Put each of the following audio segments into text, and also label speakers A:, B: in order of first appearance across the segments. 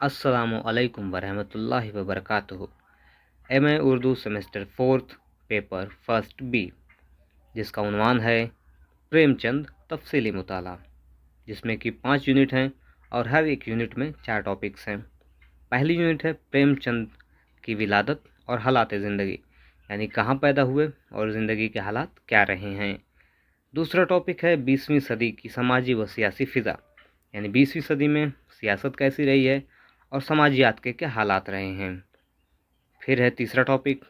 A: अस्सलामुअलैकुम वरहमतुल्लाहि वबरकातुहू। M A Urdu semester 4th paper first B, जिसका उन्वान है प्रेमचंद तफसीली मुताला, जिसमें कि 5 यूनिट हैं और हर एक यूनिट में 4 टॉपिक्स हैं। पहली यूनिट है प्रेमचंद की विलादत और हालात ज़िंदगी, यानी कहाँ पैदा हुए और ज़िंदगी के हालात क्या रहे हैं। दूसरा टॉपिक है 20वीं सदी की समाजी व सियासी फ़िज़ा, यानी 20वीं सदी में सियासत कैसी रही है और समाजियात के क्या हालात रहे हैं। फिर है तीसरा टॉपिक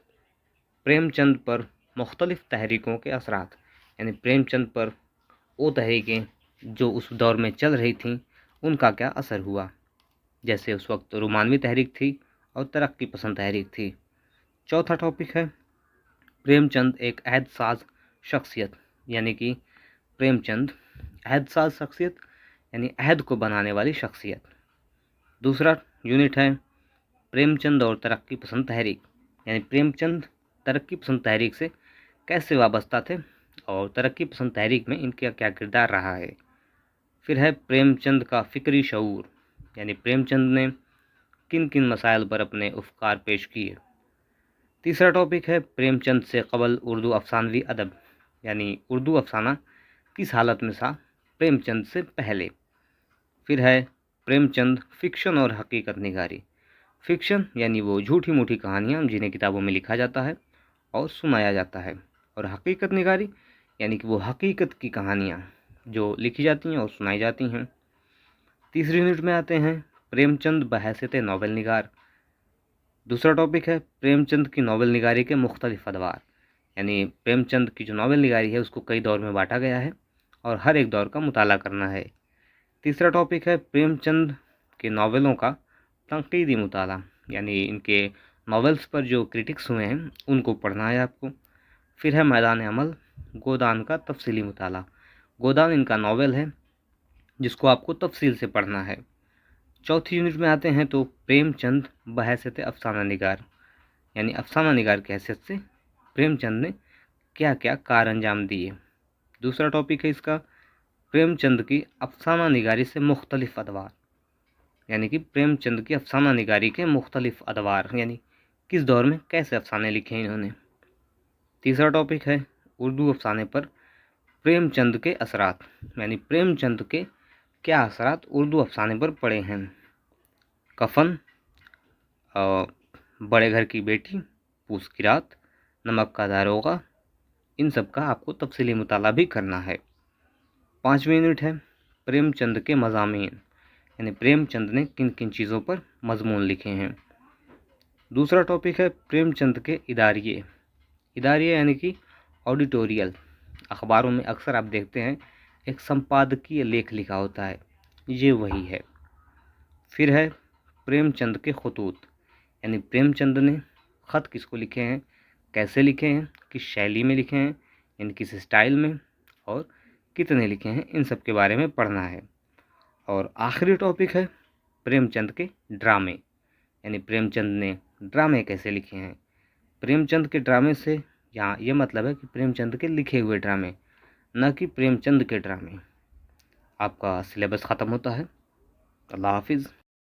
A: प्रेमचंद पर मुख्तलिफ़ तहरीकों के असरात, यानी प्रेमचंद पर वो तहरीकें जो उस दौर में चल रही थीं उनका क्या असर हुआ, जैसे उस वक्त रोमानवी तहरीक थी और तरक्की पसंद तहरीक थी। चौथा टॉपिक है प्रेमचंद एक अहद साज शख्सियत, यानी कि प्रेमचंद अहद साज शख्सियत यानी अहद को बनाने वाली शख्सियत। दूसरा यूनिट है प्रेमचंद और तरक्की पसंद तहरीक, यानी प्रेमचंद तरक्की पसंद तहरीक से कैसे वाबस्ता थे और तरक्की पसंद तहरीक में इनका क्या किरदार रहा है। फिर है प्रेमचंद का फ़िक्री शऊर, यानी प्रेमचंद ने किन किन मसाइल पर अपने अफकार पेश किए। तीसरा टॉपिक है प्रेमचंद से कबल उर्दू अफसानवी अदब, यानी उर्दू अफसाना किस हालत में था प्रेमचंद से पहले। फिर है प्रेमचंद फ़िक्शन और हकीकत निगारी। फ़िक्शन यानी वो झूठी मूठी कहानियाँ जिन्हें किताबों में लिखा जाता है और सुनाया जाता है, और हकीकत निगारी यानी कि वो हकीकत की कहानियाँ जो लिखी जाती हैं और सुनाई जाती हैं। तीसरी यूनिट में आते हैं प्रेमचंद बहैसियत नावल निगार। दूसरा टॉपिक है प्रेमचंद की नावल निगारी के मुख्तलिफ अदवार, यानी प्रेमचंद की जो नावल निगारी है उसको कई दौर में बांटा गया है और हर एक दौर का मुताला करना है। तीसरा टॉपिक है प्रेमचंद के नावलों का तनकीदी मुताला, यानी इनके नावल्स पर जो क्रिटिक्स हुए हैं उनको पढ़ना है आपको। फिर है मैदान अमल गोदान का तफसीली मुताला। गोदान इनका नावल है जिसको आपको तफसील से पढ़ना है। चौथी यूनिट में आते हैं तो प्रेमचंद बहैसियत अफसाना निगार, यानी अफसाना निगार की हैसियत से प्रेमचंद ने क्या क्या कार अंजाम दिए। दूसरा टॉपिक है इसका प्रेमचंद की अफसाना निगारी से मुख्तलिफ अदवार, यानी कि प्रेमचंद की अफसाना निगारी के मुख्तलिफ अदवार, यानी किस दौर में कैसे अफसाने लिखे हैं इन्होंने। तीसरा टॉपिक है उर्दू अफसाने पर प्रेमचंद के असरात, यानी प्रेमचंद के क्या असरात उर्दू अफसाने पर पड़े हैं। कफन, बड़े घर की बेटी, पूस की रात, नमक का दारोगा, इन सब का आपको तफसीली मुताला भी करना है। 5वीं यूनिट है प्रेमचंद के मज़ामीन, यानी प्रेमचंद ने किन किन चीज़ों पर मजमून लिखे हैं। दूसरा टॉपिक है प्रेमचंद के इदारिये। इदारिये यानी कि ऑडिटोरियल। अखबारों में अक्सर आप देखते हैं एक संपादकीय लेख लिखा होता है, ये वही है। फिर है प्रेमचंद के खतूत, यानी प्रेमचंद ने ख़त किसको लिखे हैं, कैसे लिखे हैं, किस शैली में लिखे हैं, यानी किस स्टाइल में, और कितने लिखे हैं, इन सब के बारे में पढ़ना है। और आखिरी टॉपिक है प्रेमचंद के ड्रामे, यानी प्रेमचंद ने ड्रामे कैसे लिखे हैं। प्रेमचंद के ड्रामे से यहाँ ये मतलब है कि प्रेमचंद के लिखे हुए ड्रामे, न कि प्रेमचंद के ड्रामे। आपका सिलेबस ख़त्म होता है। अल्लाह हाफिज़।